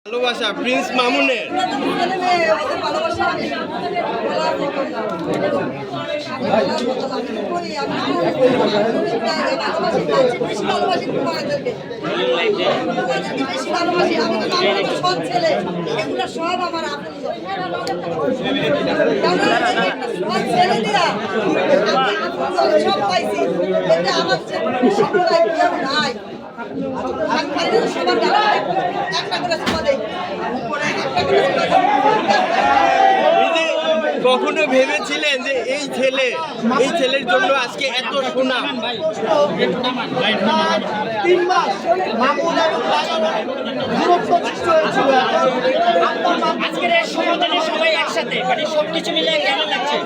ভালোবাসা প্রিন্স মামুনের সব আমার সব পাইছি নাই কখনো ভেবেছিলেন যে এই ছেলের জন্য আজকে এত সুনাম? আজকের এই সমাধানে সবাই একসাথে মানে সবকিছু মিলে কেমন লাগছে?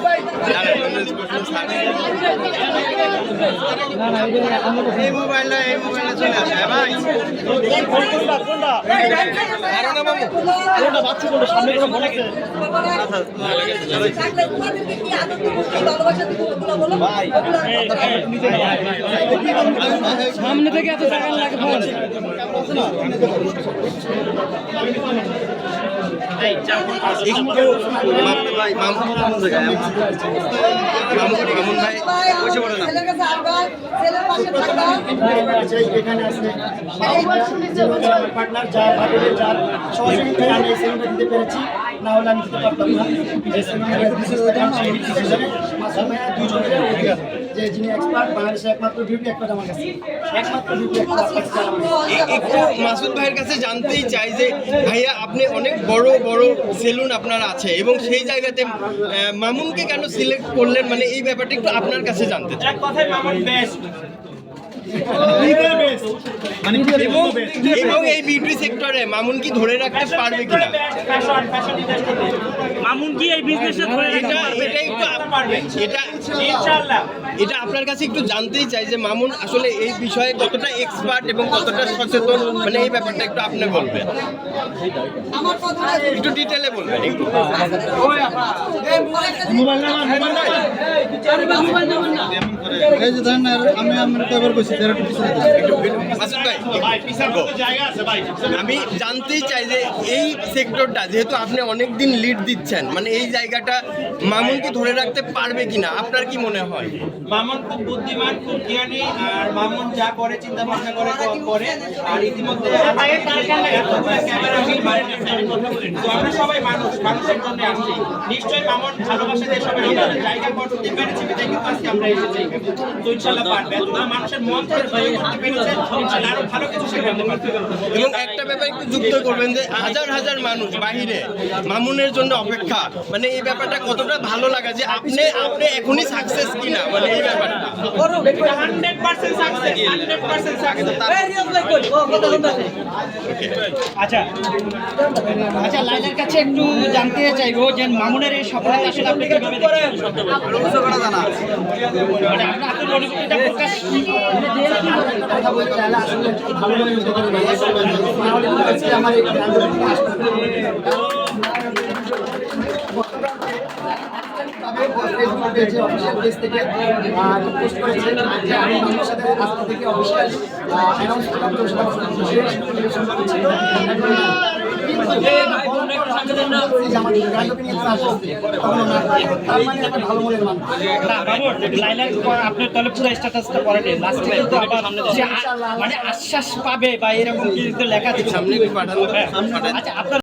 এই মোবাইলটা চলে আসে ভাই সামনে থেকে এত টাকা লাগে পার্টনার যা যার সহযোগিতায় আমি এই সেলুনটা দিতে পেরেছি, না হলে আমি দিতে পারতাম না। এই সেলুনের যে যিনি এক্সপার্ট বাংলাদেশে একমাত্র বিউটি এক্সপার্ট আমার কাছে, একমাত্র বিউটি একটু মাসুদ ভাইয়ের কাছে জানতেই চাই যে ভাইয়া আপনি অনেক বড় বড় সেলুন আপনার আছে এবং সেই জায়গাতে মামুনকে কেন সিলেক্ট করলেন, মানে এই ব্যাপারটা একটু আপনার কাছে জানতে চাই। এবং এই বিউটি সেক্টরে মামুন কি ধরে রাখতে পারবে কিনা? মামুন কি এই বিজনেসে ধরে এটা আপনার কাছে একটু জানতেই চাই যে মামুন আসলে এই বিষয়ে কতটা এক্সপার্ট এবং কতটা সচেতন, মানে এই ব্যাপারটা একটু আপনি বলবেন, একটু ডিটেলে বলবেন একটু। আমি জানতেই চাই যে এই সেক্টরটা যেহেতু আপনি অনেকদিন লিড দিচ্ছেন, মানে এই জায়গাটা মামুন কি ধরে রাখতে পারবে কিনা, আপনার কি মনে হয়? মামুন খুব বুদ্ধিমান, খুব জ্ঞানী, আর মামুন যা করে চিন্তা ভাবনা করে আর ইতিমধ্যে আমরা সবাই মানুষের জন্য আসছি। নিশ্চয়ই মামুন ভালোবাসা দিয়ে সবাই জায়গা করতে পেরেছি, কিন্তু আজকে আমরা এসেছি। তো ইনশাআল্লাহ পারবে, মানুষের মন ধরে করতে পেরেছে, ইনশাআল্লাহ আরো ভালো কিছু শেখাতে পারবে। এবং একটা ব্যাপার একটু যুক্ত করবেন যে হাজার হাজার মানুষ বাহিরে মামুনের জন্য অপেক্ষা, মানে এই ব্যাপারটা কতটা ভালো লাগা যে আপনি এখনই সাকসেস কিনা, মানে এই ব্যাপারটা 100% সাকসেস, 100% সাকসেস। আচ্ছা আচ্ছা, লাইলার কাছে একটু জানতে চাইবো যে মামুনের এই সফলতা আসলে আপনি কিভাবে দেখছেন? মানে আপনার অনুভূতিটা প্রকাশ কথা বলতে চাইলে আসলে ভালোভাবে বুঝতে পারি না। নাহলে আজকে আমার এই ফেসবুক পেজে অফিসিয়াল পেজ থেকে পোস্ট করেছেন যে আমি মানুষের সাথে আজকে থেকে অফিসিয়াল অ্যানাউন্স করলাম যে সেটা ছিল। আপনার তাহলে পুরো স্ট্যাটাসটা পরে লাস্টে কিন্তু আবার মানে আশ্বাস পাবে বা এরকম কিছু লেখা সামনে পাঠানো। আচ্ছা আপনার